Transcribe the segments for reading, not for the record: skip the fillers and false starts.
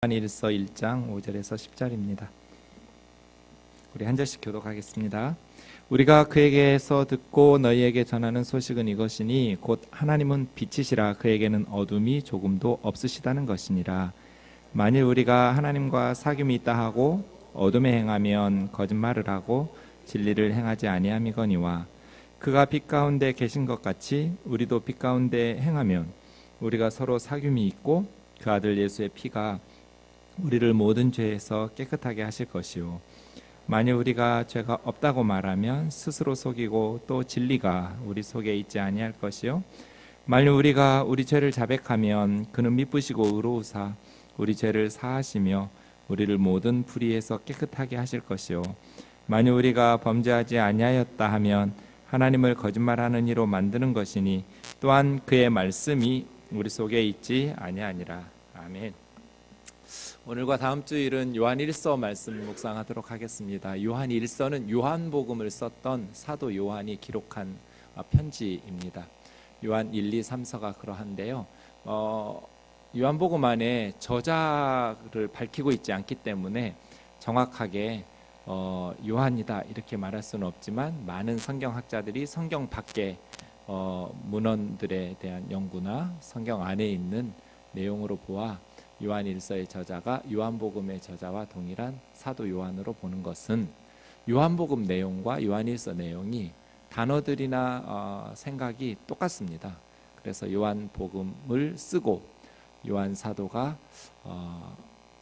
요한일서 1장 5절에서 10절입니다. 우리 한 절씩 교독하겠습니다. 우리가 그에게서 듣고 너희에게 전하는 소식은 이것이니 곧 하나님은 빛이시라 그에게는 어둠이 조금도 없으시다는 것이니라. 만일 우리가 하나님과 사귐이 있다 하고 어둠에 행하면 거짓말을 하고 진리를 행하지 아니함이거니와 그가 빛 가운데 계신 것 같이 우리도 빛 가운데 행하면 우리가 서로 사귐이 있고 그 아들 예수의 피가 우리를 모든 죄에서 깨끗하게 하실 것이요 만일 우리가 죄가 없다고 말하면 스스로 속이고 또 진리가 우리 속에 있지 아니할 것이요 만일 우리가 우리 죄를 자백하면 그는 미쁘시고 의로우사 우리 죄를 사하시며 우리를 모든 불의에서 깨끗하게 하실 것이요 만일 우리가 범죄하지 아니하였다 하면 하나님을 거짓말하는 이로 만드는 것이니 또한 그의 말씀이 우리 속에 있지 아니하니라. 아멘. 오늘과 다음 주일은 요한일서 말씀 묵상하도록 하겠습니다. 요한일서는 요한복음을 썼던 사도 요한이 기록한 편지입니다. 요한 1, 2, 3서가 그러한데요. 요한복음 안에 저자를 밝히고 있지 않기 때문에 정확하게 요한이다 이렇게 말할 수는 없지만 많은 성경학자들이 성경 밖에 문헌들에 대한 연구나 성경 안에 있는 내용으로 보아 요한일서의 저자가 요한복음의 저자와 동일한 사도 요한으로 보는 것은 요한복음 내용과 요한일서 내용이 단어들이나 생각이 똑같습니다. 그래서 요한복음을 쓰고 요한 사도가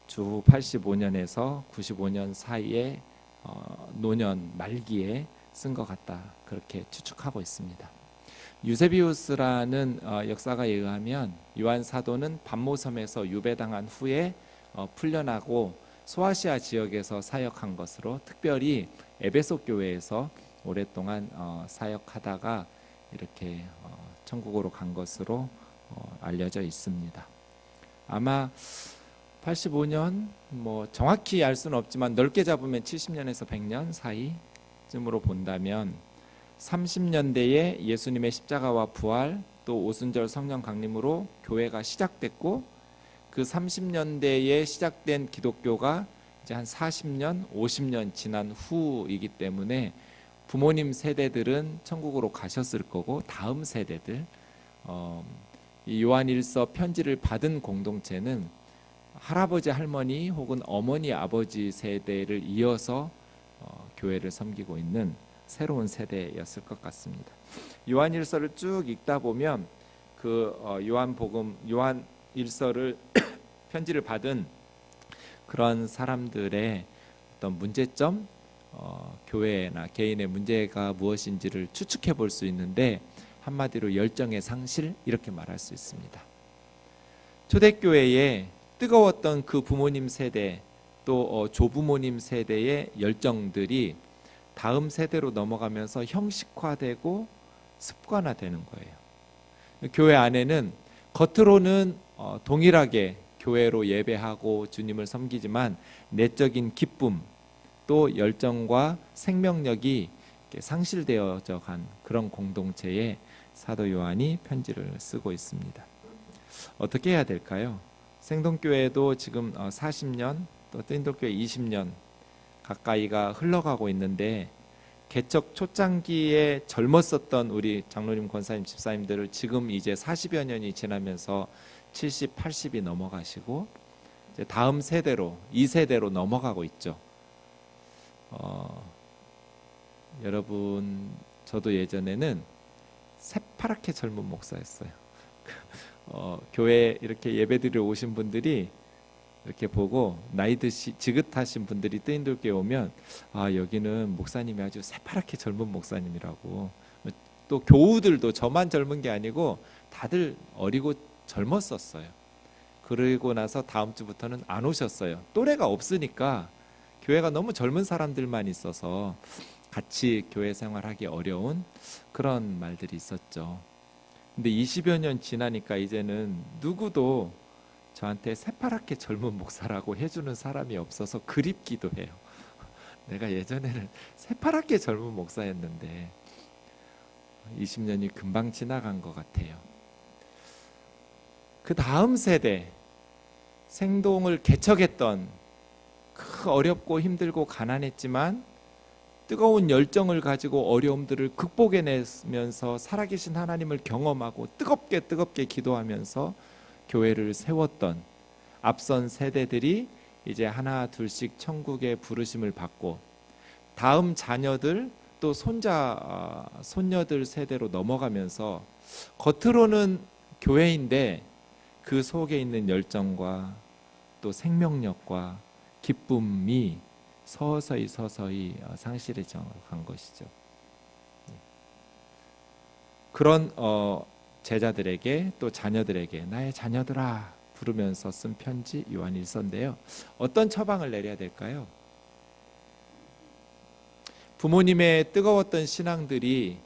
주후 85년에서 95년 사이에 노년 말기에 쓴 것 같다 그렇게 추측하고 있습니다. 유세비우스라는 역사가에 의하면 요한 사도는 반모섬에서 유배당한 후에 풀려나고 소아시아 지역에서 사역한 것으로 특별히 에베소 교회에서 오랫동안 사역하다가 이렇게 천국으로 간 것으로 알려져 있습니다. 아마 85년 정확히 알 수는 없지만 넓게 잡으면 70년에서 100년 사이쯤으로 본다면 30년대에 예수님의 십자가와 부활 또 오순절 성령 강림으로 교회가 시작됐고 그 30년대에 시작된 기독교가 이제 한 40년, 50년 지난 후이기 때문에 부모님 세대들은 천국으로 가셨을 거고 다음 세대들 이 요한일서 편지를 받은 공동체는 할아버지 할머니 혹은 어머니 아버지 세대를 이어서 교회를 섬기고 있는 새로운 세대였을 것 같습니다. 요한일서를 쭉 읽다 보면 그 요한일서를 편지를 받은 그런 사람들의 어떤 문제점, 교회나 개인의 문제가 무엇인지를 추측해 볼 수 있는데 한마디로 열정의 상실 이렇게 말할 수 있습니다. 초대교회에 뜨거웠던 그 부모님 세대 또 조부모님 세대의 열정들이 다음 세대로 넘어가면서 형식화되고 습관화되는 거예요. 교회 안에는 겉으로는 동일하게 교회로 예배하고 주님을 섬기지만 내적인 기쁨 또 열정과 생명력이 상실되어져 간 그런 공동체에 사도 요한이 편지를 쓰고 있습니다. 어떻게 해야 될까요? 생동교회도 지금 40년 또 뜨인돌교회 20년 가까이가 흘러가고 있는데 개척 초창기에 젊었었던 우리 장로님, 권사님, 집사님들을 지금 이제 40여 년이 지나면서 70, 80이 넘어가시고 이제 다음 세대로 2세대로 넘어가고 있죠. 여러분 저도 예전에는 새파랗게 젊은 목사였어요. 교회 이렇게 예배드리러 오신 분들이 이렇게 보고 나이 드시 지긋하신 분들이 뜨인돌교회 오면 여기는 목사님이 아주 새파랗게 젊은 목사님이라고. 또 교우들도 저만 젊은 게 아니고 다들 어리고 젊었었어요. 그러고 나서 다음 주부터는 안 오셨어요. 또래가 없으니까 교회가 너무 젊은 사람들만 있어서 같이 교회 생활하기 어려운 그런 말들이 있었죠. 근데 20여 년 지나니까 이제는 누구도 저한테 새파랗게 젊은 목사라고 해주는 사람이 없어서 그립기도 해요. 내가 예전에는 새파랗게 젊은 목사였는데 20년이 금방 지나간 것 같아요. 그 다음 세대 생동을 개척했던, 그 어렵고 힘들고 가난했지만 뜨거운 열정을 가지고 어려움들을 극복해내면서 살아계신 하나님을 경험하고 뜨겁게 기도하면서 교회를 세웠던 앞선 세대들이 이제 하나 둘씩 천국의 부르심을 받고 다음 자녀들 또 손녀들 세대로 넘어가면서 겉으로는 교회인데 그 속에 있는 열정과 또 생명력과 기쁨이 서서히 상실해져 간 것이죠. 그런 제자들에게 또 자녀들에게 나의 자녀들아 부르면서 쓴 편지 요한일서인데요. 어떤 처방을 내려야 될까요? 부모님의 뜨거웠던 신앙들이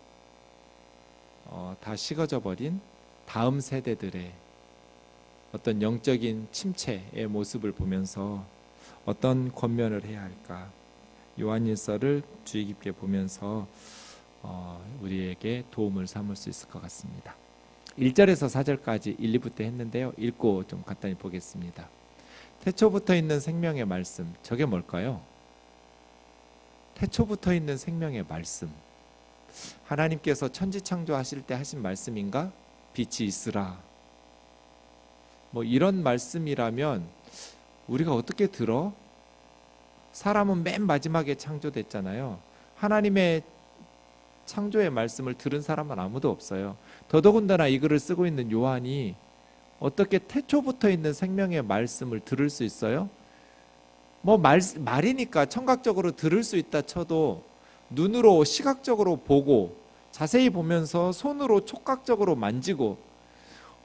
다 식어져 버린 다음 세대들의 어떤 영적인 침체의 모습을 보면서 어떤 권면을 해야 할까? 요한일서를 주의 깊게 보면서 우리에게 도움을 삼을 수 있을 것 같습니다. 1절에서 4절까지 1, 2부 때 했는데요. 읽고 좀 간단히 보겠습니다. 태초부터 있는 생명의 말씀, 저게 뭘까요? 태초부터 있는 생명의 말씀, 하나님께서 천지창조하실 때 하신 말씀인가? 빛이 있으라, 뭐 이런 말씀이라면 우리가 어떻게 들어? 사람은 맨 마지막에 창조됐잖아요. 하나님의 창조의 말씀을 들은 사람은 아무도 없어요. 더더군다나 이 글을 쓰고 있는 요한이 어떻게 태초부터 있는 생명의 말씀을 들을 수 있어요? 뭐 말이니까 청각적으로 들을 수 있다 쳐도 눈으로 시각적으로 보고 자세히 보면서 손으로 촉각적으로 만지고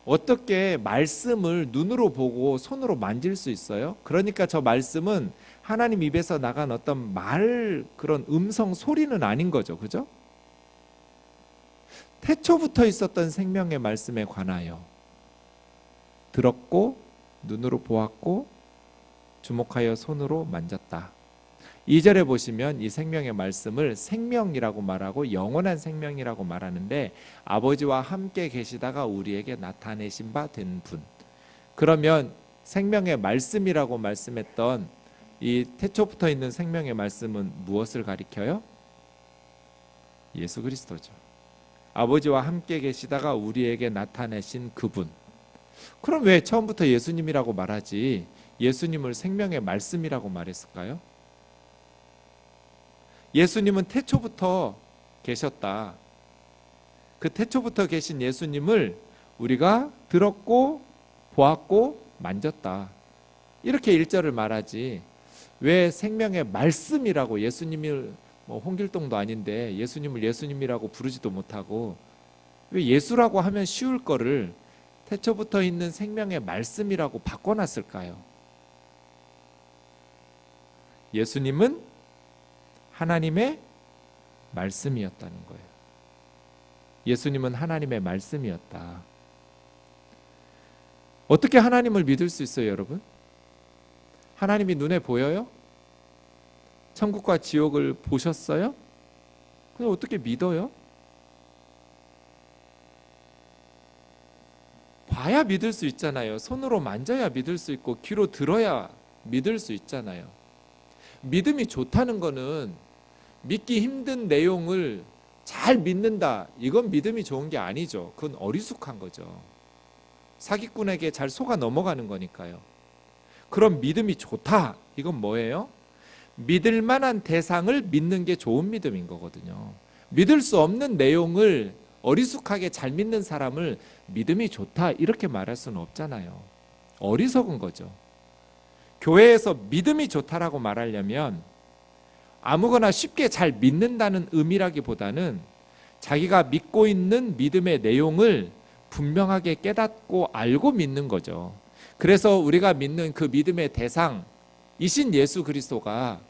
어떻게 말씀을 눈으로 보고 손으로 만질 수 있어요? 그러니까 저 말씀은 하나님 입에서 나간 어떤 그런 음성 소리는 아닌 거죠. 그죠? 태초부터 있었던 생명의 말씀에 관하여 들었고 눈으로 보았고 주목하여 손으로 만졌다. 2절에 보시면 이 생명의 말씀을 생명이라고 말하고 영원한 생명이라고 말하는데 아버지와 함께 계시다가 우리에게 나타내신 바 된 분. 그러면 생명의 말씀이라고 말씀했던 이 태초부터 있는 생명의 말씀은 무엇을 가리켜요? 예수 그리스도죠. 아버지와 함께 계시다가 우리에게 나타내신 그분. 그럼 왜 처음부터 예수님이라고 말하지 예수님을 생명의 말씀이라고 말했을까요? 예수님은 태초부터 계셨다. 그 태초부터 계신 예수님을 우리가 들었고 보았고 만졌다. 이렇게 1절을 말하지 왜 생명의 말씀이라고 예수님을 홍길동도 아닌데 예수님을 예수님이라고 부르지도 못하고 왜 예수라고 하면 쉬울 거를 태초부터 있는 생명의 말씀이라고 바꿔놨을까요? 예수님은 하나님의 말씀이었다는 거예요. 예수님은 하나님의 말씀이었다. 어떻게 하나님을 믿을 수 있어요, 여러분? 하나님이 눈에 보여요? 천국과 지옥을 보셨어요? 그럼 어떻게 믿어요? 봐야 믿을 수 있잖아요. 손으로 만져야 믿을 수 있고 귀로 들어야 믿을 수 있잖아요. 믿음이 좋다는 거는 믿기 힘든 내용을 잘 믿는다. 이건 믿음이 좋은 게 아니죠. 그건 어리숙한 거죠. 사기꾼에게 잘 속아 넘어가는 거니까요. 그럼 믿음이 좋다. 이건 뭐예요? 믿을 만한 대상을 믿는 게 좋은 믿음인 거거든요. 믿을 수 없는 내용을 어리숙하게 잘 믿는 사람을 믿음이 좋다 이렇게 말할 수는 없잖아요. 어리석은 거죠. 교회에서 믿음이 좋다라고 말하려면 아무거나 쉽게 잘 믿는다는 의미라기보다는 자기가 믿고 있는 믿음의 내용을 분명하게 깨닫고 알고 믿는 거죠. 그래서 우리가 믿는 그 믿음의 대상이신 예수 그리스도가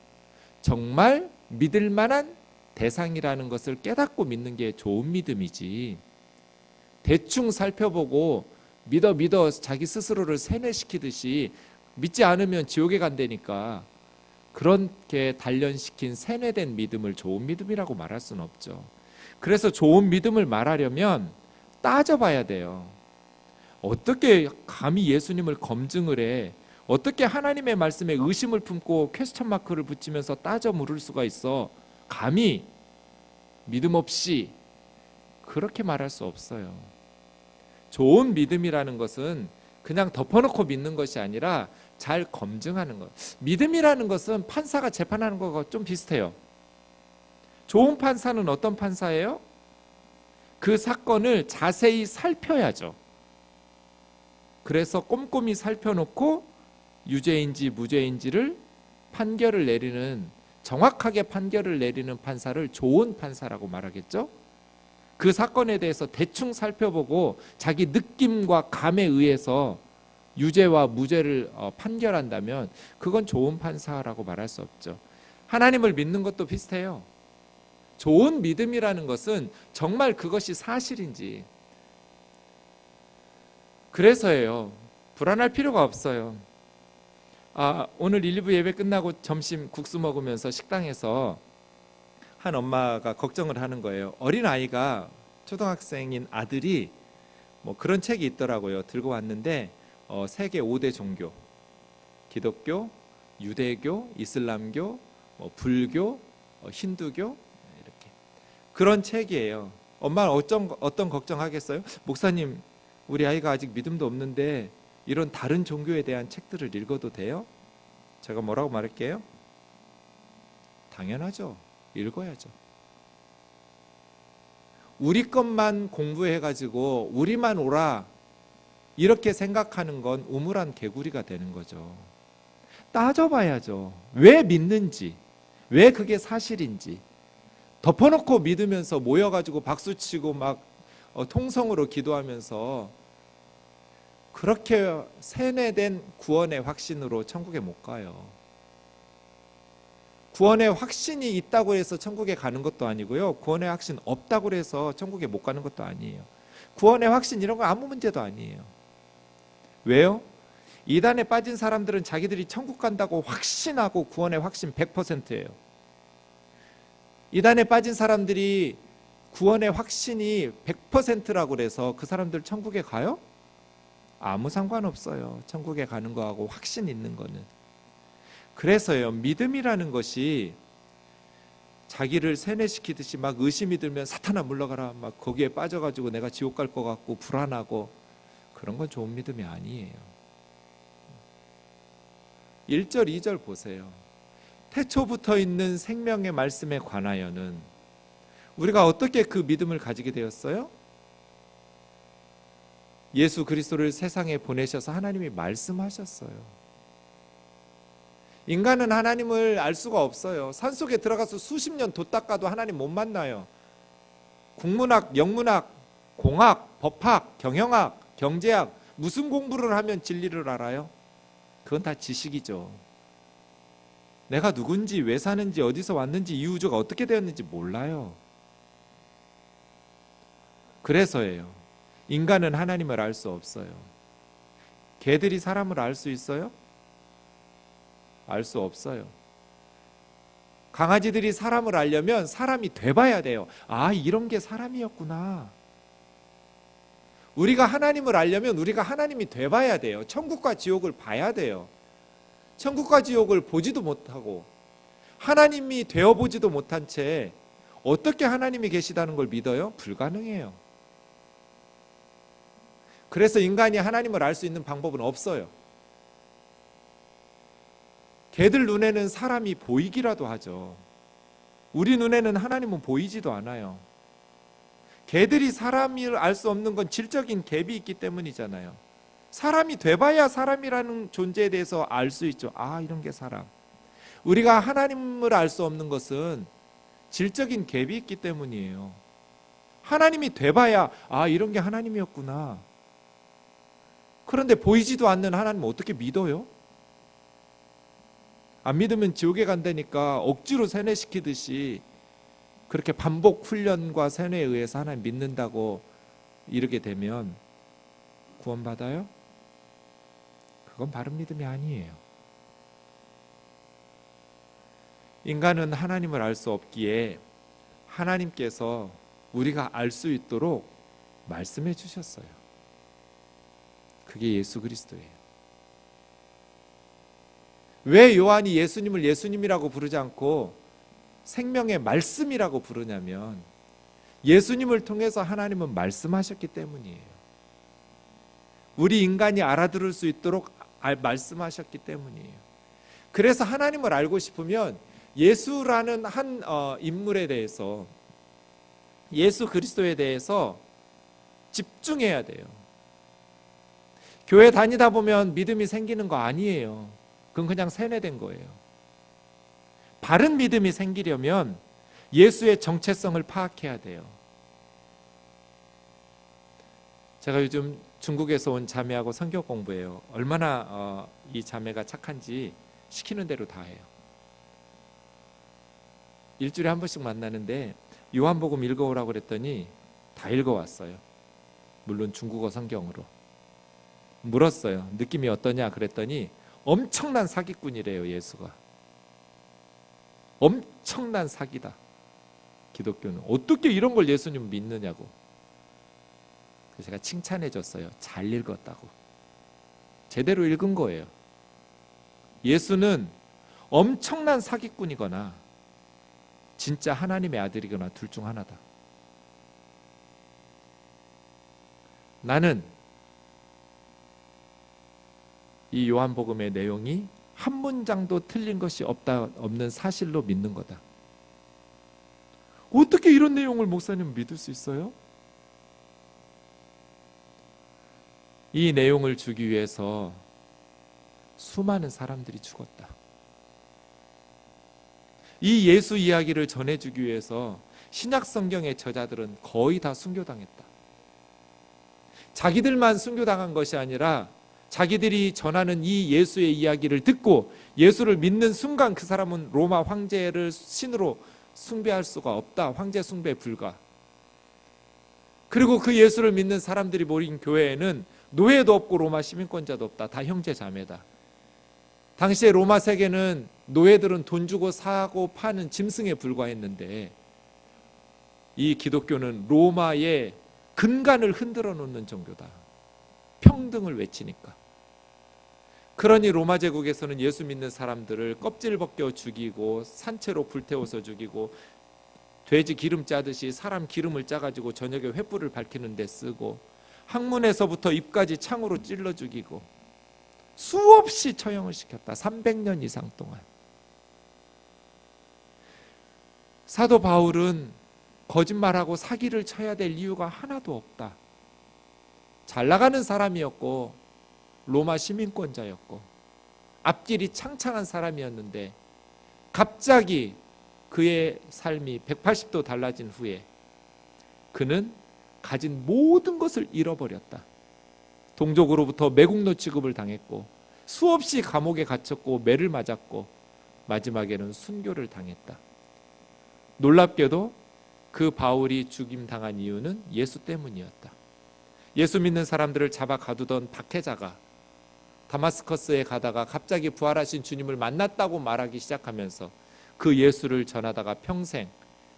정말 믿을 만한 대상이라는 것을 깨닫고 믿는 게 좋은 믿음이지, 대충 살펴보고 믿어 자기 스스로를 세뇌시키듯이 믿지 않으면 지옥에 간다니까 그렇게 단련시킨 세뇌된 믿음을 좋은 믿음이라고 말할 수는 없죠. 그래서 좋은 믿음을 말하려면 따져봐야 돼요. 어떻게 감히 예수님을 검증을 해? 어떻게 하나님의 말씀에 의심을 품고 퀘스천 마크를 붙이면서 따져 물을 수가 있어? 감히 믿음 없이 그렇게 말할 수 없어요. 좋은 믿음이라는 것은 그냥 덮어놓고 믿는 것이 아니라 잘 검증하는 것. 믿음이라는 것은 판사가 재판하는 것과 좀 비슷해요. 좋은 판사는 어떤 판사예요? 그 사건을 자세히 살펴야죠. 그래서 꼼꼼히 살펴놓고 유죄인지 무죄인지를 판결을 내리는, 정확하게 판결을 내리는 판사를 좋은 판사라고 말하겠죠. 그 사건에 대해서 대충 살펴보고 자기 느낌과 감에 의해서 유죄와 무죄를 판결한다면 그건 좋은 판사라고 말할 수 없죠. 하나님을 믿는 것도 비슷해요. 좋은 믿음이라는 것은 정말 그것이 사실인지, 그래서예요. 불안할 필요가 없어요. 오늘 1, 2부 예배 끝나고 점심 국수 먹으면서 식당에서 한 엄마가 걱정을 하는 거예요. 어린아이가, 초등학생인 아들이 뭐 그런 책이 있더라고요. 들고 왔는데 세계 5대 종교, 기독교, 유대교, 이슬람교, 불교, 힌두교, 이렇게 그런 책이에요. 엄마는 어떤 걱정하겠어요? 목사님, 우리 아이가 아직 믿음도 없는데 이런 다른 종교에 대한 책들을 읽어도 돼요? 제가 뭐라고 말할게요? 당연하죠. 읽어야죠. 우리 것만 공부해가지고 우리만 옳아 이렇게 생각하는 건 우물안 개구리가 되는 거죠. 따져봐야죠. 왜 믿는지, 왜 그게 사실인지. 덮어놓고 믿으면서 모여가지고 박수치고 막 통성으로 기도하면서 그렇게 세뇌된 구원의 확신으로 천국에 못 가요. 구원의 확신이 있다고 해서 천국에 가는 것도 아니고요. 구원의 확신 없다고 해서 천국에 못 가는 것도 아니에요. 구원의 확신 이런 거 아무 문제도 아니에요. 왜요? 이단에 빠진 사람들은 자기들이 천국 간다고 확신하고 구원의 확신 100%예요. 이단에 빠진 사람들이 구원의 확신이 100%라고 그래서 그 사람들 천국에 가요? 아무 상관없어요. 천국에 가는 거하고 확신 있는 거는. 그래서요, 믿음이라는 것이 자기를 세뇌시키듯이 막 의심이 들면 사탄아 물러가라, 막 거기에 빠져가지고 내가 지옥 갈 것 같고 불안하고, 그런 건 좋은 믿음이 아니에요. 1절 2절 보세요. 태초부터 있는 생명의 말씀에 관하여는 우리가 어떻게 그 믿음을 가지게 되었어요? 예수 그리스도를 세상에 보내셔서 하나님이 말씀하셨어요. 인간은 하나님을 알 수가 없어요. 산속에 들어가서 수십 년 돛 닦아도 하나님 못 만나요. 국문학, 영문학, 공학, 법학, 경영학, 경제학, 무슨 공부를 하면 진리를 알아요? 그건 다 지식이죠. 내가 누군지, 왜 사는지, 어디서 왔는지, 이 우주가 어떻게 되었는지 몰라요. 그래서예요. 인간은 하나님을 알 수 없어요. 개들이 사람을 알 수 있어요? 알 수 없어요. 강아지들이 사람을 알려면 사람이 돼봐야 돼요. 아, 이런 게 사람이었구나. 우리가 하나님을 알려면 우리가 하나님이 돼봐야 돼요. 천국과 지옥을 봐야 돼요. 천국과 지옥을 보지도 못하고 하나님이 되어보지도 못한 채 어떻게 하나님이 계시다는 걸 믿어요? 불가능해요. 그래서 인간이 하나님을 알 수 있는 방법은 없어요. 개들 눈에는 사람이 보이기라도 하죠. 우리 눈에는 하나님은 보이지도 않아요. 개들이 사람을 알 수 없는 건 질적인 갭이 있기 때문이잖아요. 사람이 돼봐야 사람이라는 존재에 대해서 알 수 있죠. 아, 이런 게 사람. 우리가 하나님을 알 수 없는 것은 질적인 갭이 있기 때문이에요. 하나님이 돼봐야 아, 이런 게 하나님이었구나. 그런데 보이지도 않는 하나님 어떻게 믿어요? 안 믿으면 지옥에 간다니까 억지로 세뇌시키듯이 그렇게 반복 훈련과 세뇌에 의해서 하나님 믿는다고 이르게 되면 구원받아요? 그건 바른 믿음이 아니에요. 인간은 하나님을 알 수 없기에 하나님께서 우리가 알 수 있도록 말씀해 주셨어요. 그게 예수 그리스도예요. 왜 요한이 예수님을 예수님이라고 부르지 않고 생명의 말씀이라고 부르냐면 예수님을 통해서 하나님은 말씀하셨기 때문이에요. 우리 인간이 알아들을 수 있도록 말씀하셨기 때문이에요. 그래서 하나님을 알고 싶으면 예수라는 한 인물에 대해서, 예수 그리스도에 대해서 집중해야 돼요. 교회 다니다 보면 믿음이 생기는 거 아니에요. 그건 그냥 세뇌된 거예요. 바른 믿음이 생기려면 예수의 정체성을 파악해야 돼요. 제가 요즘 중국에서 온 자매하고 성경 공부해요. 얼마나 이 자매가 착한지 시키는 대로 다 해요. 일주일에 한 번씩 만나는데 요한복음 읽어오라고 그랬더니 다 읽어왔어요. 물론 중국어 성경으로. 물었어요. 느낌이 어떠냐 그랬더니 엄청난 사기꾼이래요. 예수가 엄청난 사기다. 기독교는 어떻게 이런 걸 예수님 믿느냐고. 그래서 제가 칭찬해 줬어요. 잘 읽었다고. 제대로 읽은 거예요. 예수는 엄청난 사기꾼이거나 진짜 하나님의 아들이거나 둘 중 하나다. 나는 이 요한복음의 내용이 한 문장도 틀린 것이 없는 사실로 믿는 거다. 어떻게 이런 내용을 목사님 믿을 수 있어요? 이 내용을 주기 위해서 수많은 사람들이 죽었다. 이 예수 이야기를 전해주기 위해서 신약 성경의 저자들은 거의 다 순교당했다. 자기들만 순교당한 것이 아니라 자기들이 전하는 이 예수의 이야기를 듣고 예수를 믿는 순간 그 사람은 로마 황제를 신으로 숭배할 수가 없다. 황제 숭배 불가. 그리고 그 예수를 믿는 사람들이 모인 교회에는 노예도 없고 로마 시민권자도 없다. 다 형제 자매다. 당시에 로마 세계는 노예들은 돈 주고 사고 파는 짐승에 불과했는데 이 기독교는 로마의 근간을 흔들어 놓는 종교다. 평등을 외치니까. 그러니 로마 제국에서는 예수 믿는 사람들을 껍질 벗겨 죽이고 산채로 불태워서 죽이고 돼지 기름 짜듯이 사람 기름을 짜가지고 저녁에 횃불을 밝히는 데 쓰고 항문에서부터 입까지 창으로 찔러 죽이고 수없이 처형을 시켰다. 300년 이상 동안. 사도 바울은 거짓말하고 사기를 쳐야 될 이유가 하나도 없다. 잘 나가는 사람이었고 로마 시민권자였고 앞길이 창창한 사람이었는데 갑자기 그의 삶이 180도 달라진 후에 그는 가진 모든 것을 잃어버렸다. 동족으로부터 매국노 취급을 당했고 수없이 감옥에 갇혔고 매를 맞았고 마지막에는 순교를 당했다. 놀랍게도 그 바울이 죽임당한 이유는 예수 때문이었다. 예수 믿는 사람들을 잡아 가두던 박해자가 다마스커스에 가다가 갑자기 부활하신 주님을 만났다고 말하기 시작하면서 그 예수를 전하다가 평생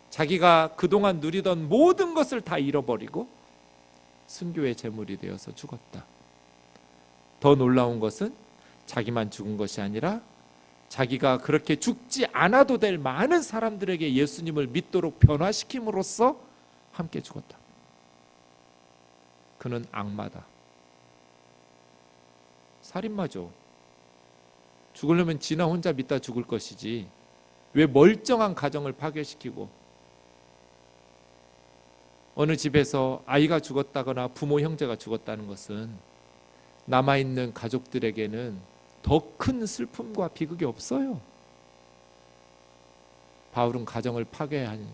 자기가 그동안 누리던 모든 것을 다 잃어버리고 순교의 제물이 되어서 죽었다. 더 놀라운 것은 자기만 죽은 것이 아니라 자기가 그렇게 죽지 않아도 될 많은 사람들에게 예수님을 믿도록 변화시킴으로써 함께 죽었다. 그는 악마다. 살인마죠. 죽으려면 지나 혼자 믿다 죽을 것이지 왜 멀쩡한 가정을 파괴시키고 어느 집에서 아이가 죽었다거나 부모 형제가 죽었다는 것은 남아있는 가족들에게는 더 큰 슬픔과 비극이 없어요. 바울은 가정을 파괴한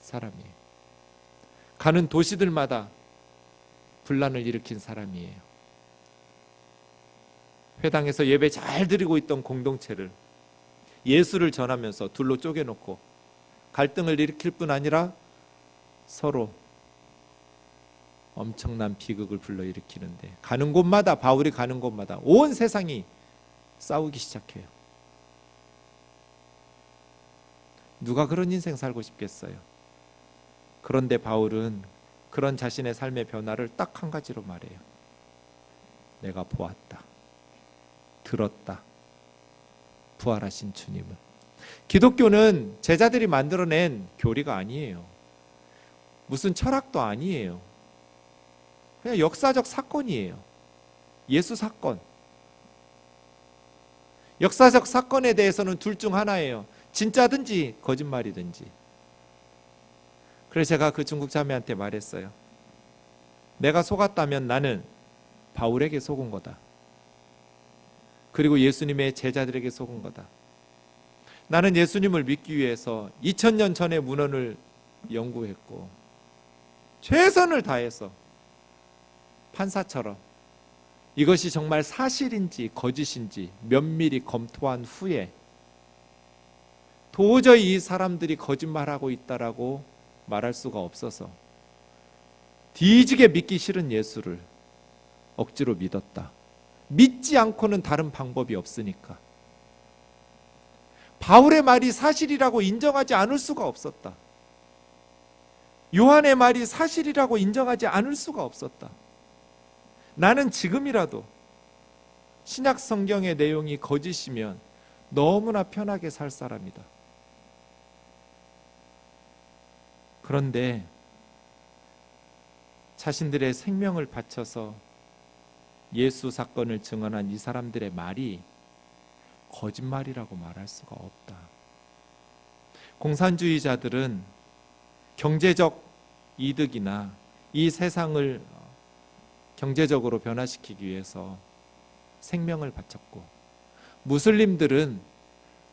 사람이에요. 가는 도시들마다 분란을 일으킨 사람이에요. 회당에서 예배 잘 드리고 있던 공동체를 예수를 전하면서 둘로 쪼개놓고 갈등을 일으킬 뿐 아니라 서로 엄청난 비극을 불러일으키는데 가는 곳마다 바울이 가는 곳마다 온 세상이 싸우기 시작해요. 누가 그런 인생 살고 싶겠어요? 그런데 바울은 그런 자신의 삶의 변화를 딱 한 가지로 말해요. 내가 보았다. 들었다. 부활하신 주님을. 기독교는 제자들이 만들어낸 교리가 아니에요. 무슨 철학도 아니에요. 그냥 역사적 사건이에요. 예수 사건. 역사적 사건에 대해서는 둘 중 하나예요. 진짜든지 거짓말이든지. 그래서 제가 그 중국 자매한테 말했어요. 내가 속았다면 나는 바울에게 속은 거다. 그리고 예수님의 제자들에게 속은 거다. 나는 예수님을 믿기 위해서 2000년 전의 문헌을 연구했고 최선을 다해서 판사처럼 이것이 정말 사실인지 거짓인지 면밀히 검토한 후에 도저히 이 사람들이 거짓말하고 있다라고 말할 수가 없어서 뒤지게 믿기 싫은 예수를 억지로 믿었다. 믿지 않고는 다른 방법이 없으니까. 바울의 말이 사실이라고 인정하지 않을 수가 없었다. 요한의 말이 사실이라고 인정하지 않을 수가 없었다. 나는 지금이라도 신약 성경의 내용이 거짓이면 너무나 편하게 살 사람이다. 그런데 자신들의 생명을 바쳐서 예수 사건을 증언한 이 사람들의 말이 거짓말이라고 말할 수가 없다. 공산주의자들은 경제적 이득이나 이 세상을 경제적으로 변화시키기 위해서 생명을 바쳤고, 무슬림들은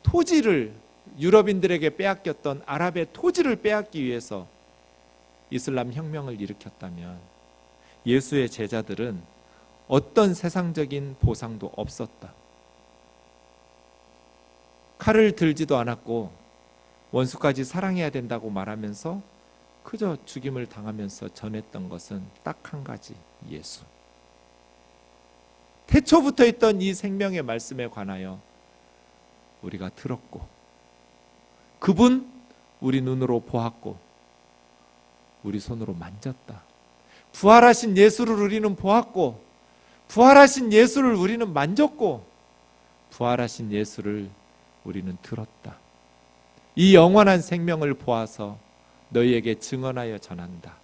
토지를 유럽인들에게 빼앗겼던 아랍의 토지를 빼앗기 위해서 이슬람 혁명을 일으켰다면 예수의 제자들은 어떤 세상적인 보상도 없었다. 칼을 들지도 않았고 원수까지 사랑해야 된다고 말하면서 그저 죽임을 당하면서 전했던 것은 딱 한 가지, 예수. 태초부터 있던 이 생명의 말씀에 관하여 우리가 들었고, 그분 우리 눈으로 보았고 우리 손으로 만졌다. 부활하신 예수를 우리는 보았고, 부활하신 예수를 우리는 만졌고, 부활하신 예수를 우리는 들었다. 이 영원한 생명을 보아서 너희에게 증언하여 전한다.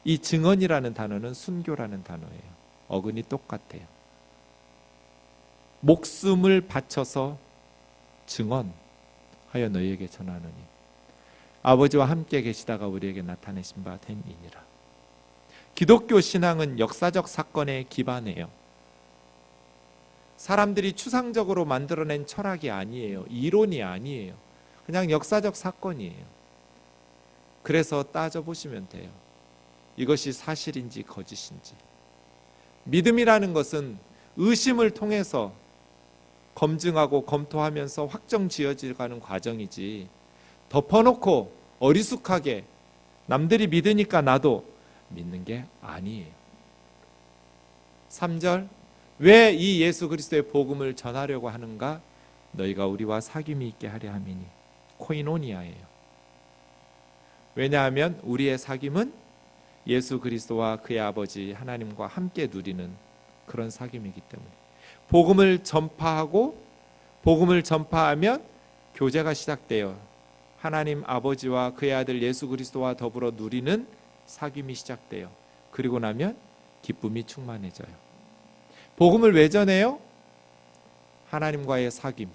이 증언이라는 단어는 순교라는 단어예요. 어근이 똑같아요. 목숨을 바쳐서 증언하여 너희에게 전하노니 아버지와 함께 계시다가 우리에게 나타내신 바 됨이니라. 기독교 신앙은 역사적 사건에 기반해요. 사람들이 추상적으로 만들어낸 철학이 아니에요. 이론이 아니에요. 그냥 역사적 사건이에요. 그래서 따져보시면 돼요. 이것이 사실인지 거짓인지. 믿음이라는 것은 의심을 통해서 검증하고 검토하면서 확정 지어지가는 과정이지, 덮어놓고 어리숙하게 남들이 믿으니까 나도 믿는 게 아니에요. 3절, 왜 이 예수 그리스도의 복음을 전하려고 하는가? 너희가 우리와 사귐이 있게 하려 함이니. 코이노니아예요. 왜냐하면 우리의 사귐은 예수 그리스도와 그의 아버지 하나님과 함께 누리는 그런 사귐이기 때문에, 복음을 전파하고 복음을 전파하면 교제가 시작돼요. 하나님 아버지와 그의 아들 예수 그리스도와 더불어 누리는 사귐이 시작돼요. 그리고 나면 기쁨이 충만해져요. 복음을 왜 전해요? 하나님과의 사귐,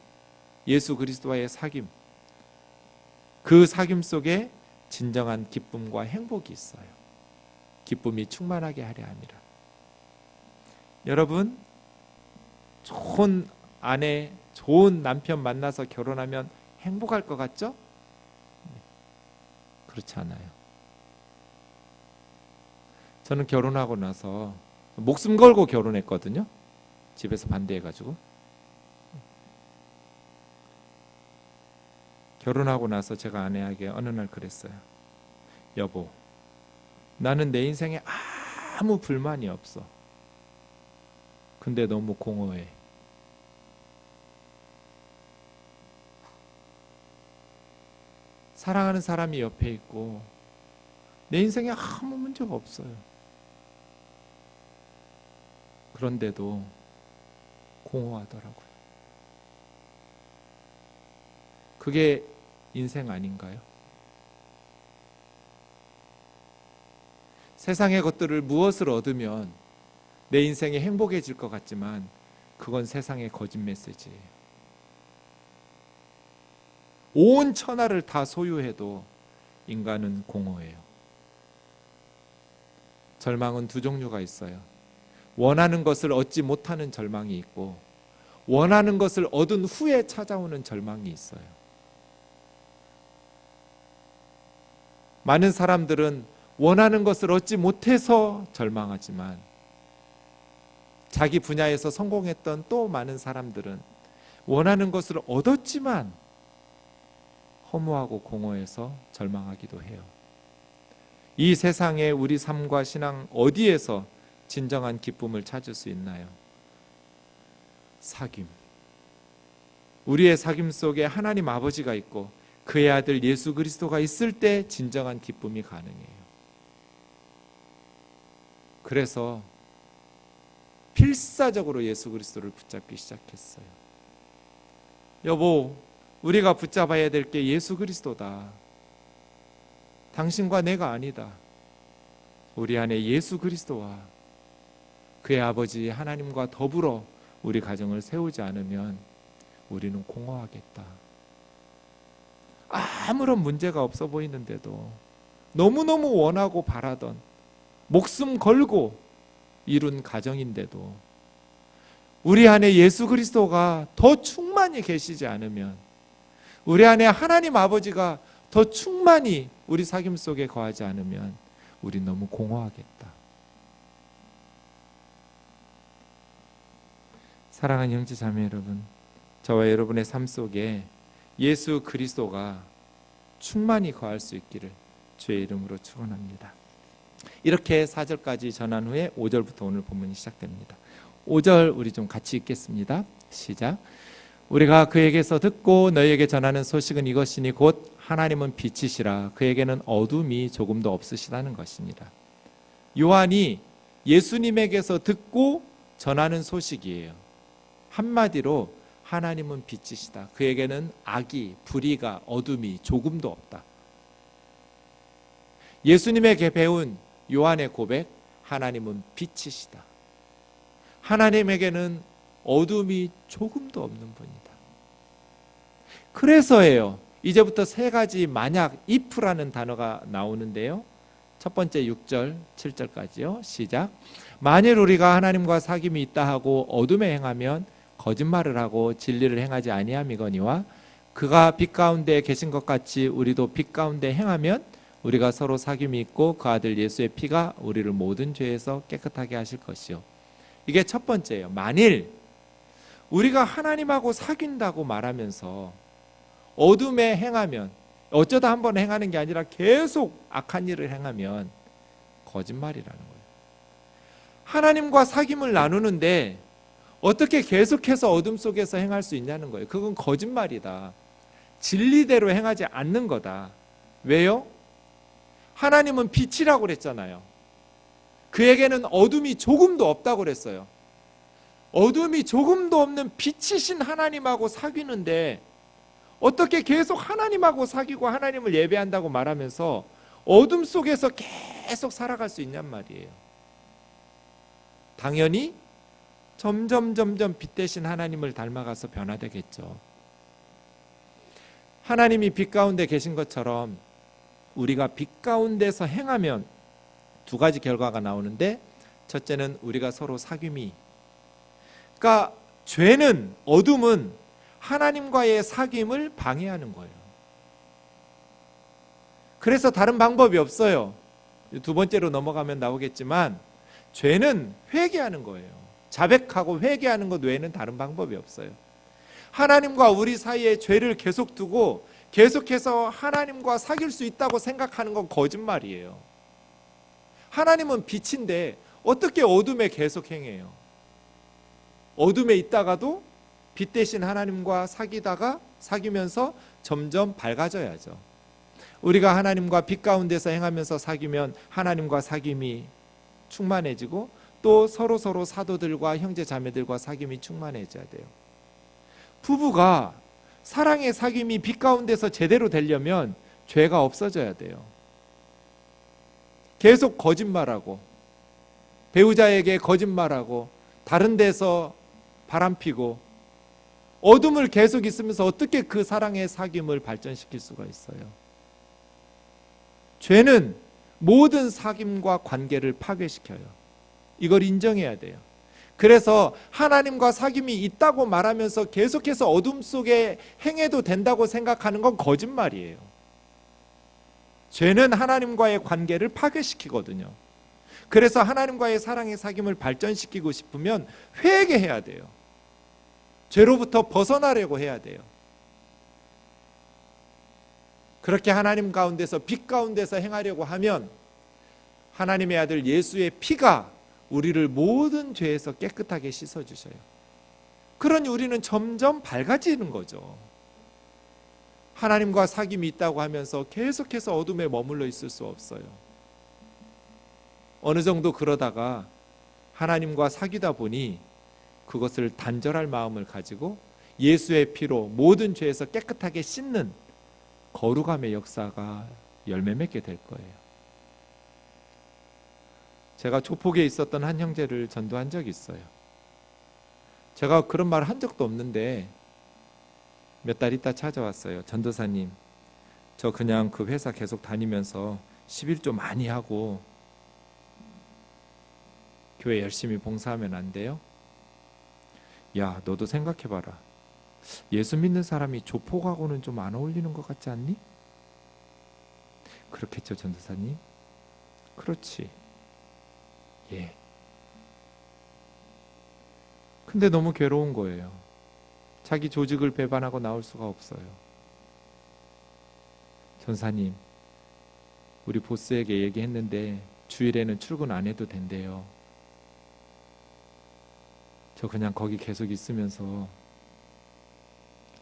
예수 그리스도와의 사귐, 그 사귐 속에 진정한 기쁨과 행복이 있어요. 기쁨이 충만하게 하려 함이라. 여러분, 좋은 아내, 좋은 남편 만나서 결혼하면 행복할 것 같죠? 그렇지 않아요. 저는 결혼하고 나서 목숨 걸고 결혼했거든요. 집에서 반대해가지고. 결혼하고 나서 제가 아내에게 어느 날 그랬어요. 여보, 나는 내 인생에 아무 불만이 없어. 근데 너무 공허해. 사랑하는 사람이 옆에 있고 내 인생에 아무 문제가 없어요. 그런데도 공허하더라고요. 그게 인생 아닌가요? 세상의 것들을 무엇을 얻으면 내 인생이 행복해질 것 같지만 그건 세상의 거짓 메시지예요. 온 천하를 다 소유해도 인간은 공허해요. 절망은 두 종류가 있어요. 원하는 것을 얻지 못하는 절망이 있고 원하는 것을 얻은 후에 찾아오는 절망이 있어요. 많은 사람들은 원하는 것을 얻지 못해서 절망하지만 자기 분야에서 성공했던 또 많은 사람들은 원하는 것을 얻었지만 허무하고 공허해서 절망하기도 해요. 이 세상에 우리 삶과 신앙 어디에서 진정한 기쁨을 찾을 수 있나요? 사귐. 우리의 사귐 속에 하나님 아버지가 있고 그의 아들 예수 그리스도가 있을 때 진정한 기쁨이 가능해요. 그래서 필사적으로 예수 그리스도를 붙잡기 시작했어요. 여보, 우리가 붙잡아야 될 게 예수 그리스도다. 당신과 내가 아니다. 우리 안에 예수 그리스도와 그의 아버지 하나님과 더불어 우리 가정을 세우지 않으면 우리는 공허하겠다. 아무런 문제가 없어 보이는데도 너무너무 원하고 바라던 목숨 걸고 이룬 가정인데도 우리 안에 예수 그리스도가 더 충만히 계시지 않으면, 우리 안에 하나님 아버지가 더 충만히 우리 사귐 속에 거하지 않으면 우리 너무 공허하겠다. 사랑하는 형제 자매 여러분, 저와 여러분의 삶 속에 예수 그리스도가 충만히 거할 수 있기를 주의 이름으로 축원합니다. 이렇게 4절까지 전한 후에 5절부터 오늘 본문이 시작됩니다. 5절 우리 좀 같이 읽겠습니다. 시작. 우리가 그에게서 듣고 너희에게 전하는 소식은 이것이니 곧 하나님은 빛이시라 그에게는 어둠이 조금도 없으시다는 것입니다. 요한이 예수님에게서 듣고 전하는 소식이에요. 한마디로 하나님은 빛이시다. 그에게는 악이, 불의가, 어둠이 조금도 없다. 예수님에게 배운 요한의 고백, 하나님은 빛이시다. 하나님에게는 어둠이 조금도 없는 분이다. 그래서예요. 이제부터 세 가지 만약, if라는 단어가 나오는데요. 첫 번째 6절, 7절까지요. 시작. 만일 우리가 하나님과 사귐이 있다 하고 어둠에 행하면 거짓말을 하고 진리를 행하지 아니함이거니와 그가 빛 가운데 계신 것 같이 우리도 빛 가운데 행하면 우리가 서로 사귐이 있고 그 아들 예수의 피가 우리를 모든 죄에서 깨끗하게 하실 것이요. 이게 첫 번째예요. 만일 우리가 하나님하고 사귄다고 말하면서 어둠에 행하면, 어쩌다 한번 행하는 게 아니라 계속 악한 일을 행하면 거짓말이라는 거예요. 하나님과 사귐을 나누는데 어떻게 계속해서 어둠 속에서 행할 수 있냐는 거예요. 그건 거짓말이다. 진리대로 행하지 않는 거다. 왜요? 하나님은 빛이라고 그랬잖아요. 그에게는 어둠이 조금도 없다고 그랬어요. 어둠이 조금도 없는 빛이신 하나님하고 사귀는데 어떻게 계속 하나님하고 사귀고 하나님을 예배한다고 말하면서 어둠 속에서 계속 살아갈 수 있냔 말이에요. 당연히 점점 빛 대신 하나님을 닮아가서 변화되겠죠. 하나님이 빛 가운데 계신 것처럼 우리가 빛 가운데서 행하면 두 가지 결과가 나오는데, 첫째는 우리가 서로 사귐이, 그러니까 죄는, 어둠은 하나님과의 사귐을 방해하는 거예요. 그래서 다른 방법이 없어요. 두 번째로 넘어가면 나오겠지만 죄는 회개하는 거예요. 자백하고 회개하는 것 외에는 다른 방법이 없어요. 하나님과 우리 사이에 죄를 계속 두고 계속해서 하나님과 사귈 수 있다고 생각하는 건 거짓말이에요. 하나님은 빛인데 어떻게 어둠에 계속 행해요? 어둠에 있다가도 빛 대신 하나님과 사귀면서 점점 밝아져야죠. 우리가 하나님과 빛 가운데서 행하면서 사귀면 하나님과 사귐이 충만해지고 또 서로 사도들과 형제 자매들과 사귐이 충만해져야 돼요. 부부가 사랑의 사귐이 빛 가운데서 제대로 되려면 죄가 없어져야 돼요. 계속 거짓말하고 배우자에게 거짓말하고 다른 데서 바람피고 어둠을 계속 있으면서 어떻게 그 사랑의 사귐을 발전시킬 수가 있어요? 죄는 모든 사귐과 관계를 파괴시켜요. 이걸 인정해야 돼요. 그래서 하나님과 사귐이 있다고 말하면서 계속해서 어둠 속에 행해도 된다고 생각하는 건 거짓말이에요. 죄는 하나님과의 관계를 파괴시키거든요. 그래서 하나님과의 사랑의 사귐을 발전시키고 싶으면 회개해야 돼요. 죄로부터 벗어나려고 해야 돼요. 그렇게 하나님 가운데서 빛 가운데서 행하려고 하면 하나님의 아들 예수의 피가 우리를 모든 죄에서 깨끗하게 씻어주셔요. 그러니 우리는 점점 밝아지는 거죠. 하나님과 사귐이 있다고 하면서 계속해서 어둠에 머물러 있을 수 없어요. 어느 정도 그러다가 하나님과 사귀다 보니 그것을 단절할 마음을 가지고 예수의 피로 모든 죄에서 깨끗하게 씻는 거룩함의 역사가 열매 맺게 될 거예요. 제가 조폭에 있었던 한 형제를 전도한 적이 있어요. 제가 그런 말을 한 적도 없는데 몇 달 있다 찾아왔어요. 전도사님, 저 그냥 그 회사 계속 다니면서 11조 많이 하고 교회 열심히 봉사하면 안 돼요? 야, 너도 생각해봐라. 예수 믿는 사람이 조폭하고는 좀 안 어울리는 것 같지 않니? 그렇겠죠, 전도사님? 그렇지. 예. 근데 너무 괴로운 거예요. 자기 조직을 배반하고 나올 수가 없어요. 전사님, 우리 보스에게 얘기했는데 주일에는 출근 안 해도 된대요. 저 그냥 거기 계속 있으면서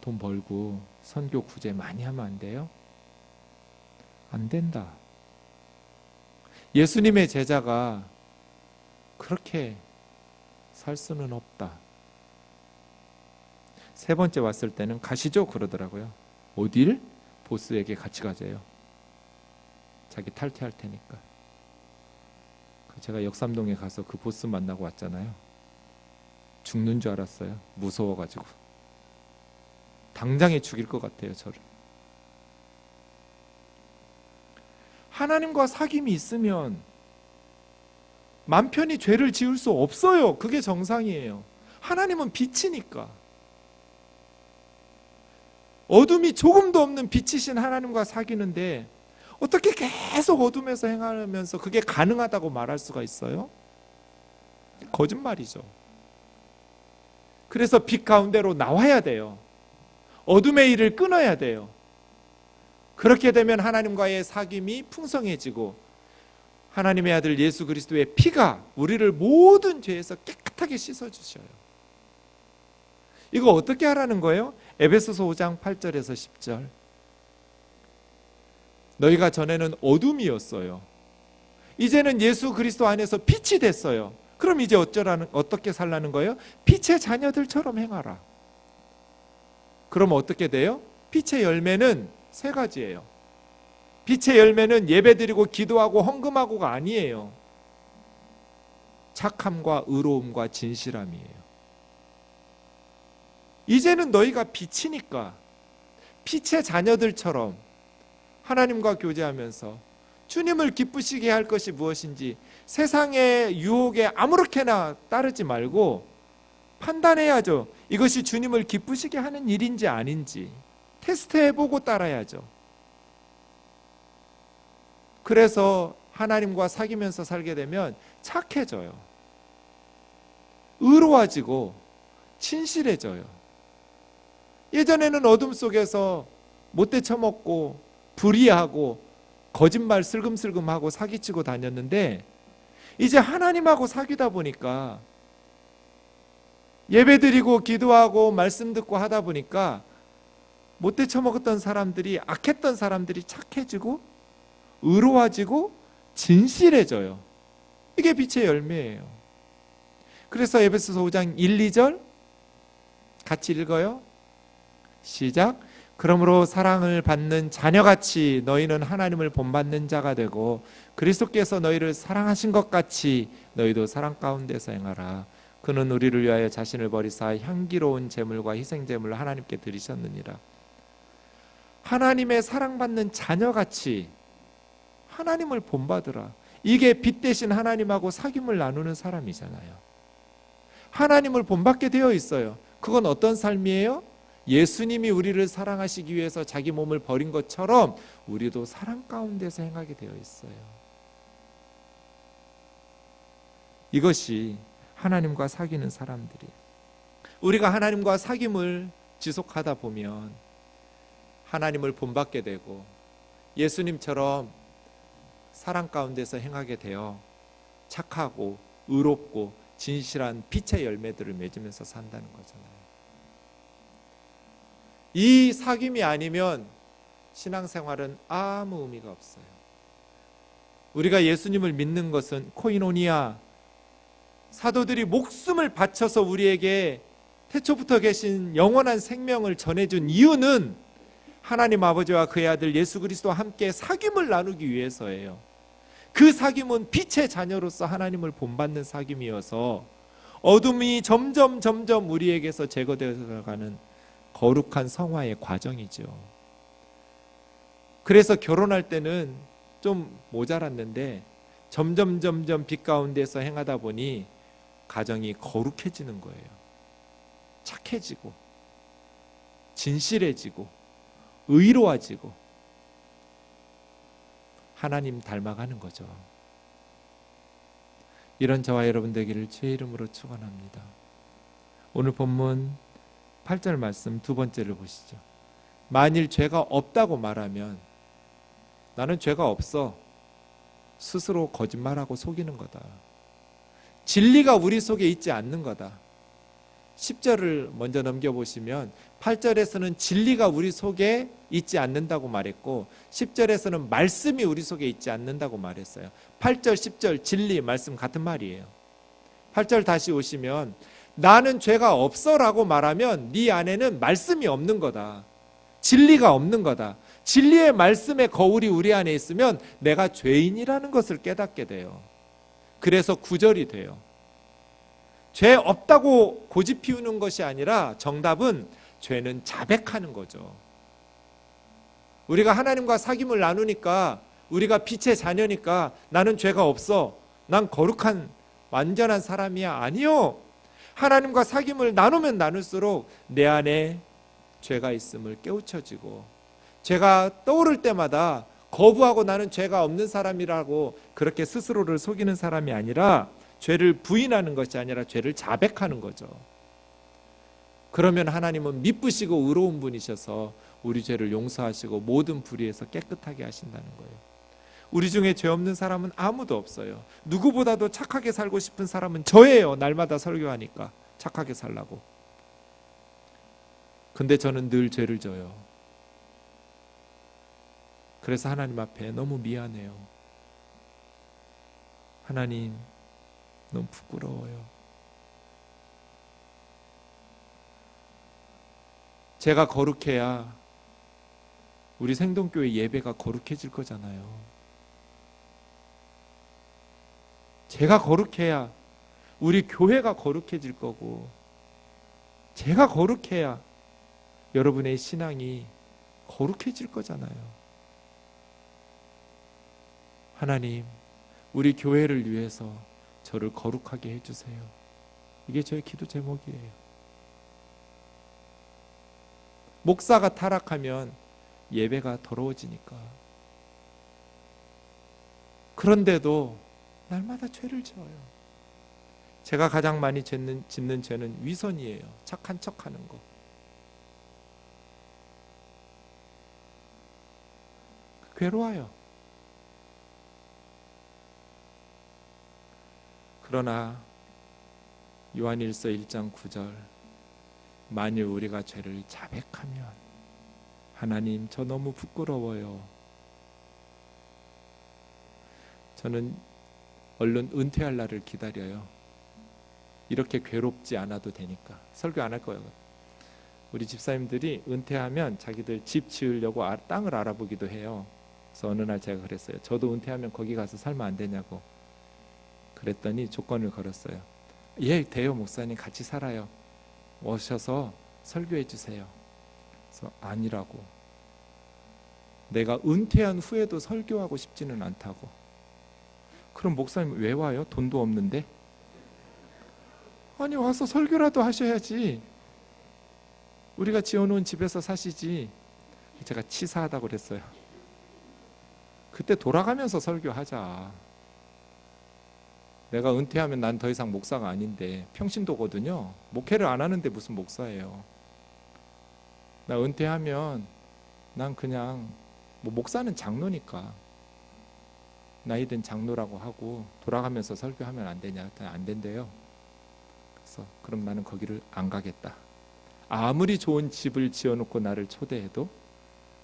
돈 벌고 선교 구제 많이 하면 안 돼요? 안 된다. 예수님의 제자가 그렇게 살 수는 없다. 세 번째 왔을 때는 가시죠 그러더라고요. 어딜? 보스에게 같이 가재요. 자기 탈퇴할 테니까. 제가 역삼동에 가서 그 보스 만나고 왔잖아요. 죽는 줄 알았어요. 무서워가지고. 당장에 죽일 것 같아요, 저를. 하나님과 사귐이 있으면 맘 편히 죄를 지을 수 없어요. 그게 정상이에요. 하나님은 빛이니까. 어둠이 조금도 없는 빛이신 하나님과 사귀는데 어떻게 계속 어둠에서 행하면서 그게 가능하다고 말할 수가 있어요? 거짓말이죠. 그래서 빛 가운데로 나와야 돼요. 어둠의 일을 끊어야 돼요. 그렇게 되면 하나님과의 사귐이 풍성해지고 하나님의 아들 예수 그리스도의 피가 우리를 모든 죄에서 깨끗하게 씻어주셔요. 이거 어떻게 하라는 거예요? 에베소서 5장 8절에서 10절. 너희가 전에는 어둠이었어요. 이제는 예수 그리스도 안에서 빛이 됐어요. 그럼 이제 어떻게 살라는 거예요? 빛의 자녀들처럼 행하라. 그럼 어떻게 돼요? 빛의 열매는 세 가지예요. 빛의 열매는 예배드리고 기도하고 헌금하고가 아니에요. 착함과 의로움과 진실함이에요. 이제는 너희가 빛이니까 빛의 자녀들처럼 하나님과 교제하면서 주님을 기쁘시게 할 것이 무엇인지 세상의 유혹에 아무렇게나 따르지 말고 판단해야죠. 이것이 주님을 기쁘시게 하는 일인지 아닌지 테스트해보고 따라야죠. 그래서 하나님과 사귀면서 살게 되면 착해져요. 의로워지고 진실해져요. 예전에는 어둠 속에서 못돼 처먹고 불의하고 거짓말 슬금슬금하고 사기치고 다녔는데 이제 하나님하고 사귀다 보니까 예배드리고 기도하고 말씀 듣고 하다 보니까 못돼 처먹었던 사람들이 악했던 사람들이 착해지고 의로워지고 진실해져요. 이게 빛의 열매예요. 그래서 에베소서 5장 1, 2절 같이 읽어요. 시작. 그러므로 사랑을 받는 자녀같이 너희는 하나님을 본받는 자가 되고 그리스도께서 너희를 사랑하신 것 같이 너희도 사랑 가운데서 행하라. 그는 우리를 위하여 자신을 버리사 향기로운 제물과 희생 제물을 하나님께 드리셨느니라. 하나님의 사랑받는 자녀같이 하나님을 본받으라. 이게 빛 대신 하나님하고 사귐을 나누는 사람이잖아요. 하나님을 본받게 되어 있어요. 그건 어떤 삶이에요? 예수님이 우리를 사랑하시기 위해서 자기 몸을 버린 것처럼 우리도 사랑 가운데서 행하게 되어 있어요. 이것이 하나님과 사귀는 사람들이에요. 우리가 하나님과 사귐을 지속하다 보면 하나님을 본받게 되고 예수님처럼 사랑 가운데서 행하게 되어 착하고 의롭고 진실한 빛의 열매들을 맺으면서 산다는 거잖아요. 이 사귐이 아니면 신앙생활은 아무 의미가 없어요. 우리가 예수님을 믿는 것은 코이노니아, 사도들이 목숨을 바쳐서 우리에게 태초부터 계신 영원한 생명을 전해준 이유는 하나님 아버지와 그의 아들 예수 그리스도와 함께 사귐을 나누기 위해서예요. 그 사귐은 빛의 자녀로서 하나님을 본받는 사귐이어서 어둠이 점점 우리에게서 제거되어 가는 거룩한 성화의 과정이죠. 그래서 결혼할 때는 좀 모자랐는데 점점 빛 가운데서 행하다 보니 가정이 거룩해지는 거예요. 착해지고 진실해지고 의로워지고 하나님 닮아가는 거죠. 이런 저와 여러분 되기를 주의 이름으로 축원합니다. 오늘 본문 8절 말씀 두 번째를 보시죠. 만일 죄가 없다고 말하면 나는 죄가 없어 스스로 거짓말하고 속이는 거다. 진리가 우리 속에 있지 않는 거다. 10절을 먼저 넘겨보시면 8절에서는 진리가 우리 속에 있지 않는다고 말했고 10절에서는 말씀이 우리 속에 있지 않는다고 말했어요. 8절 10절 진리 말씀 같은 말이에요. 8절 다시 오시면 나는 죄가 없어 라고 말하면 네 안에는 말씀이 없는 거다. 진리가 없는 거다. 진리의 말씀의 거울이 우리 안에 있으면 내가 죄인이라는 것을 깨닫게 돼요. 그래서 9절이 돼요. 죄 없다고 고집 피우는 것이 아니라 정답은 죄는 자백하는 거죠. 우리가 하나님과 사귐을 나누니까 우리가 빛의 자녀니까 나는 죄가 없어. 난 거룩한 완전한 사람이야. 아니요. 하나님과 사귐을 나누면 나눌수록 내 안에 죄가 있음을 깨우쳐지고 죄가 떠오를 때마다 거부하고 나는 죄가 없는 사람이라고 그렇게 스스로를 속이는 사람이 아니라 죄를 부인하는 것이 아니라 죄를 자백하는 거죠. 그러면 하나님은 미쁘시고 의로운 분이셔서 우리 죄를 용서하시고 모든 불의에서 깨끗하게 하신다는 거예요. 우리 중에 죄 없는 사람은 아무도 없어요. 누구보다도 착하게 살고 싶은 사람은 저예요. 날마다 설교하니까 착하게 살라고. 근데 저는 늘 죄를 져요. 그래서 하나님 앞에 너무 미안해요. 하나님 너무 부끄러워요. 제가 거룩해야 우리 생동교회 예배가 거룩해질 거잖아요. 제가 거룩해야 우리 교회가 거룩해질 거고 제가 거룩해야 여러분의 신앙이 거룩해질 거잖아요. 하나님, 우리 교회를 위해서 저를 거룩하게 해주세요. 이게 저의 기도 제목이에요. 목사가 타락하면 예배가 더러워지니까. 그런데도 날마다 죄를 지어요. 제가 가장 많이 짓는 죄는 위선이에요. 착한 척하는 거. 괴로워요. 그러나 요한일서 1장 9절 만일 우리가 죄를 자백하면 하나님 저 너무 부끄러워요. 저는 얼른 은퇴할 날을 기다려요. 이렇게 괴롭지 않아도 되니까 설교 안 할 거예요. 우리 집사님들이 은퇴하면 자기들 집 지으려고 땅을 알아보기도 해요. 그래서 어느 날 제가 그랬어요. 저도 은퇴하면 거기 가서 살면 안 되냐고. 그랬더니 조건을 걸었어요. 예, 돼요 목사님, 같이 살아요. 오셔서 설교해 주세요. 그래서 아니라고. 내가 은퇴한 후에도 설교하고 싶지는 않다고. 그럼 목사님 왜 와요? 돈도 없는데? 아니 와서 설교라도 하셔야지. 우리가 지어놓은 집에서 사시지. 제가 치사하다고 그랬어요. 그때 돌아가면서 설교하자. 내가 은퇴하면 난 더 이상 목사가 아닌데, 평신도거든요. 목회를 안 하는데 무슨 목사예요. 나 은퇴하면 난 그냥 목사는 장로니까 나이 든 장로라고 하고 돌아가면서 설교하면 안 되냐? 안 된대요. 그래서 그럼 나는 거기를 안 가겠다. 아무리 좋은 집을 지어놓고 나를 초대해도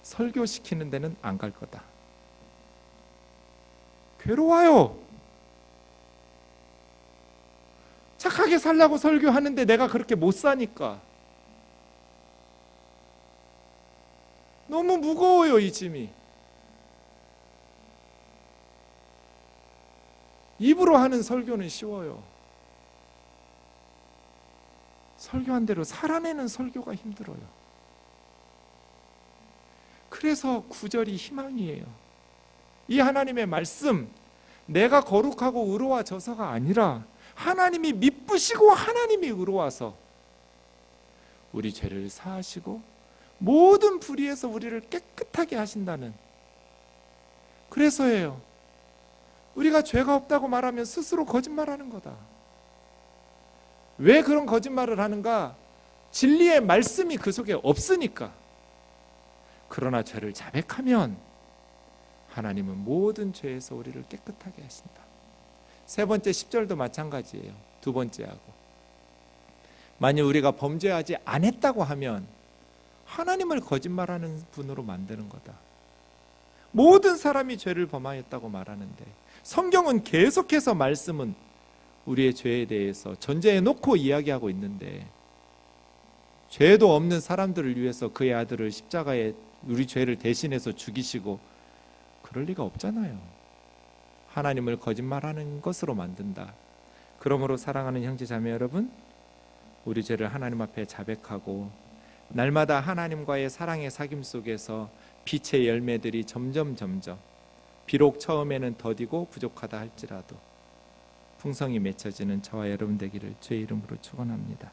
설교시키는 데는 안 갈 거다. 괴로워요. 착하게 살라고 설교하는데 내가 그렇게 못 사니까 너무 무거워요, 이 짐이. 입으로 하는 설교는 쉬워요. 설교한 대로 살아내는 설교가 힘들어요. 그래서 9절이 희망이에요. 이 하나님의 말씀, 내가 거룩하고 의로워져서가 아니라 하나님이 미쁘시고 하나님이 의로워서 우리 죄를 사하시고 모든 불의에서 우리를 깨끗하게 하신다는, 그래서예요. 우리가 죄가 없다고 말하면 스스로 거짓말하는 거다. 왜 그런 거짓말을 하는가? 진리의 말씀이 그 속에 없으니까. 그러나 죄를 자백하면 하나님은 모든 죄에서 우리를 깨끗하게 하신다. 세 번째 10절도 마찬가지예요. 두 번째하고. 만약 우리가 범죄하지 않았다고 하면 하나님을 거짓말하는 분으로 만드는 거다. 모든 사람이 죄를 범하였다고 말하는데 성경은 계속해서 말씀은 우리의 죄에 대해서 전제해 놓고 이야기하고 있는데, 죄도 없는 사람들을 위해서 그의 아들을 십자가에 우리 죄를 대신해서 죽이시고 그럴 리가 없잖아요. 하나님을 거짓말하는 것으로 만든다. 그러므로 사랑하는 형제 자매 여러분, 우리 죄를 하나님 앞에 자백하고 날마다 하나님과의 사랑의 사귐 속에서 빛의 열매들이 점점 비록 처음에는 더디고 부족하다 할지라도 풍성히 맺혀지는 저와 여러분 되기를 주의 이름으로 축원합니다.